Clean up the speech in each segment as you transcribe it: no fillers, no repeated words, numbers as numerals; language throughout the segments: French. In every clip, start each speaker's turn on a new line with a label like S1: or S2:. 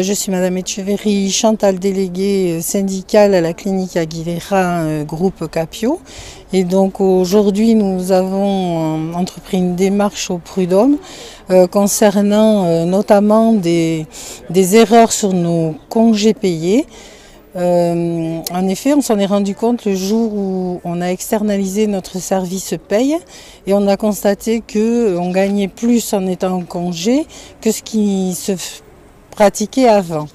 S1: Je suis Madame Etcheverry Chantal, déléguée syndicale à la clinique Aguilera groupe Capio. Et donc aujourd'hui nous avons entrepris une démarche au prud'homme concernant notamment des erreurs sur nos congés payés. En effet, on s'en est rendu compte le jour où on a externalisé notre service paye et on a constaté qu'on gagnait plus en étant en congé que ce qui se pratiqué avant.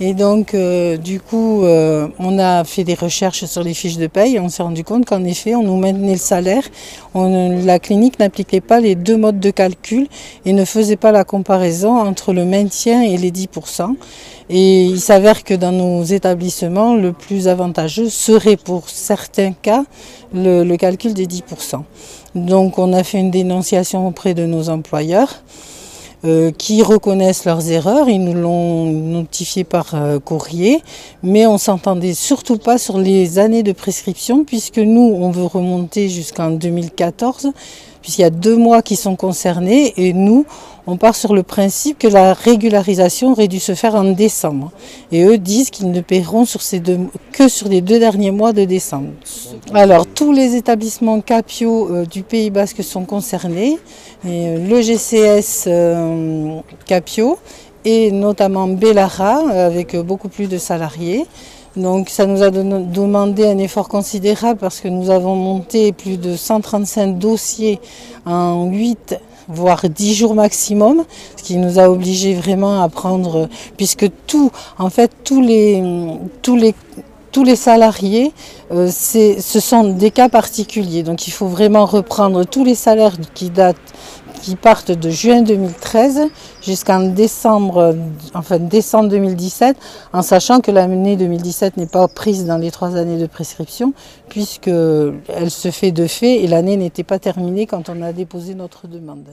S1: Et donc, du coup, on a fait des recherches sur les fiches de paye et on s'est rendu compte qu'en effet, on nous maintenait le salaire. La clinique n'appliquait pas les deux modes de calcul et ne faisait pas la comparaison entre le maintien et les 10%. Et il s'avère que dans nos établissements, le plus avantageux serait pour certains cas le calcul des 10%. Donc, on a fait une dénonciation auprès de nos employeurs. Qui reconnaissent leurs erreurs, ils nous l'ont notifié par courrier, mais on s'entendait surtout pas sur les années de prescription, puisque nous, on veut remonter jusqu'en 2014, puisqu'il y a 2 mois qui sont concernés, et nous, on part sur le principe que la régularisation aurait dû se faire en décembre. Et eux disent qu'ils ne paieront que sur les 2 derniers mois de décembre. Alors, tous les établissements Capio du Pays Basque sont concernés, et le GCS Capio et notamment Bellara avec beaucoup plus de salariés. Donc ça nous a demandé un effort considérable parce que nous avons monté plus de 135 dossiers en 8 voire 10 jours maximum, ce qui nous a obligés vraiment à prendre, puisque tous les salariés, ce sont des cas particuliers. Donc il faut vraiment reprendre tous les salaires qui partent de juin 2013 jusqu'en décembre 2017, en sachant que l'année 2017 n'est pas prise dans les 3 années de prescription, puisqu'elle se fait de fait et l'année n'était pas terminée quand on a déposé notre demande.